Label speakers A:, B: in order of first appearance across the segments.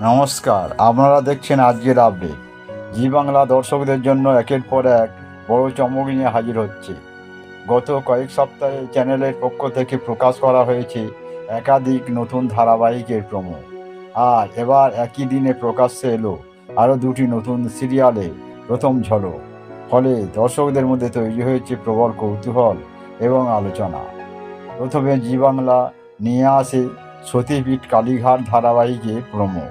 A: নমস্কার, আপনারা দেখছেন আজকের আপডেট। জি বাংলা দর্শকদের জন্য একের পর এক বড় চমক নিয়ে হাজির হচ্ছে। গত কয়েক সপ্তাহে চ্যানেলের পক্ষ থেকে প্রকাশ করা হয়েছে একাধিক নতুন ধারাবাহিকের প্রোমো। আর এবার একই দিনে প্রকাশ্যে এলো আরও দুটি নতুন সিরিয়ালের প্রথম ঝলক। ফলে দর্শকদের মধ্যে তৈরি হয়েছে প্রবল কৌতূহল এবং আলোচনা। প্রথমে জি বাংলা নিয়ে আসে সতীপীঠ কালীঘাট ধারাবাহিকের প্রোমো।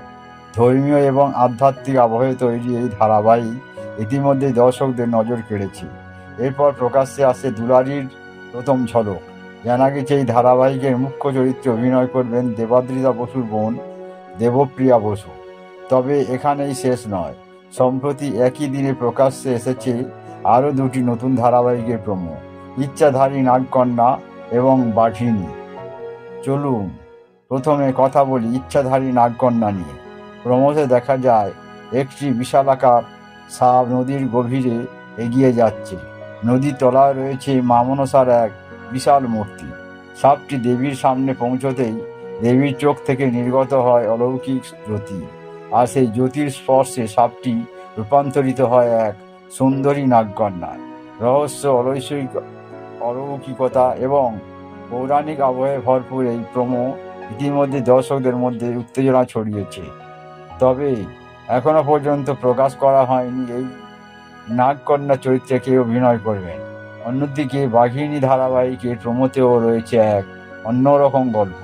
A: ধর্মীয় এবং আধ্যাত্মিক আবহে তৈরি এই ধারাবাহিক ইতিমধ্যেই দর্শকদের নজর কেড়েছে। এরপর প্রকাশ্যে আসে দুলারীর প্রথম ঝলক। জানা গেছে এই ধারাবাহিকের মুখ্য চরিত্রে অভিনয় করবেন দেবাদ্রিতা বসুর বোন দেবপ্রিয়া বসু। তবে এখানেই শেষ নয়, সম্প্রতি একই দিনে প্রকাশ্যে এসেছে আরও দুটি নতুন ধারাবাহিকের প্রোমো, ইচ্ছাধারী নাগকন্যা এবং বাঘিনী। চলুন প্রথমে কথা বলি ইচ্ছাধারী নাগকন্যা নিয়ে। প্রমোদে দেখা যায় একটি বিশালাকার সাপ নদীর গভীরে এগিয়ে যাচ্ছে। নদীর তলায় রয়েছে মা মনসার এক বিশাল মূর্তি। সাপটি দেবীর সামনে পৌঁছতেই দেবীর চোখ থেকে নির্গত হয় অলৌকিক জ্যোতি, আর সেই জ্যোতির স্পর্শে সাপটি রূপান্তরিত হয় এক সুন্দরী নাগকন্যায়। রহস্য, অলৌকিকতা এবং পৌরাণিক আবহে ভরপুর এই প্রোমো ইতিমধ্যে দর্শকদের মধ্যে উত্তেজনা ছড়িয়েছে। তবে এখনো পর্যন্ত প্রকাশ করা হয়নি এই নাগকন্যা চরিত্রে কে অভিনয় করবেন। অন্যদিকে বাঘিনী ধারাবাহিকের প্রোমোতেও রয়েছে এক অন্যরকম গল্প।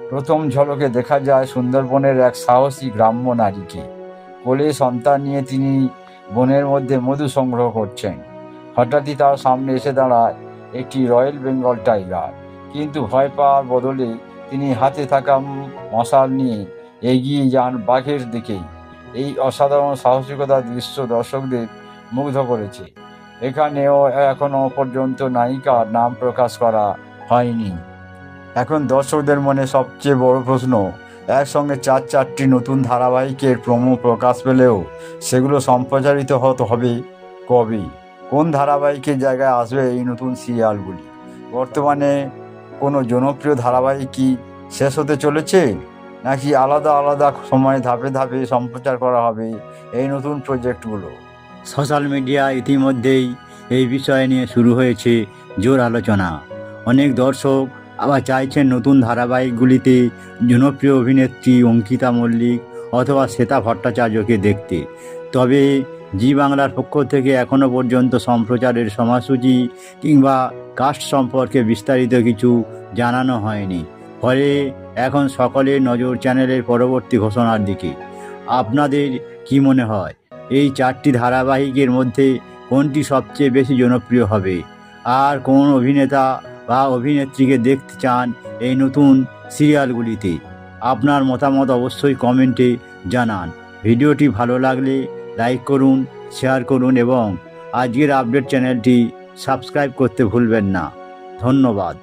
A: প্রথম ঝলকে দেখা যায় সুন্দরবনের এক সাহসী গ্রাম্য নারীকে। কোলে সন্তান নিয়ে তিনি বনের মধ্যে মধু সংগ্রহ করছেন। হঠাৎই তার সামনে এসে দাঁড়ায় একটি রয়্যাল বেঙ্গল টাইগার, কিন্তু ভয় পাওয়ার বদলে তিনি হাতে থাকা মশাল নিয়ে এগিয়ে যান বাঘের দিকেই। এই অসাধারণ সাহসিকতার দৃশ্য দর্শকদের মুগ্ধ করেছে। এখানেও এখনো পর্যন্ত নায়িকার নাম প্রকাশ করা হয়নি। এখন দর্শকদের মনে সবচেয়ে বড় প্রশ্ন, একসঙ্গে চারটি নতুন ধারাবাহিকের প্রোমো প্রকাশ পেলেও সেগুলো সম্প্রচারিত হবে কবে? কোন ধারাবাহিকের জায়গায় আসবে এই নতুন সিরিয়ালগুলি? বর্তমানে কোনো জনপ্রিয় ধারাবাহিক কি শেষ হতে চলেছে, নাকি আলাদা আলাদা সময়ে ধাপে ধাপে সম্প্রচার করা হবে এই নতুন প্রজেক্টগুলো?
B: সোশ্যাল মিডিয়া ইতিমধ্যেই এই বিষয় নিয়ে শুরু হয়েছে জোর আলোচনা। অনেক দর্শক আবার চাইছেন নতুন ধারাবাহিকগুলিতে জনপ্রিয় অভিনেত্রী অঙ্কিতা মল্লিক অথবা শ্বেতা ভট্টাচার্যকে দেখতে। তবে জি বাংলার পক্ষ থেকে এখনও পর্যন্ত সম্প্রচারের সময়সূচি কিংবা কাস্ট সম্পর্কে বিস্তারিত কিছু জানানো হয়নি। ফলে এখন সকলের নজর চ্যানেলের পরবর্তী ঘোষণার দিকে। আপনাদের কি মনে হয়, এই চারটি ধারাবাহিকের মধ্যে কোনটি সবচেয়ে বেশি জনপ্রিয় হবে? আর কোন অভিনেতা বা অভিনেত্রীকে দেখতে চান এই নতুন সিরিয়ালগুলিতে? আপনার মতামত অবশ্যই কমেন্টে জানান। ভিডিওটি ভালো লাগলে লাইক করুন, শেয়ার করুন এবং আজকের আপডেট চ্যানেলটি সাবস্ক্রাইব করতে ভুলবেন না। ধন্যবাদ।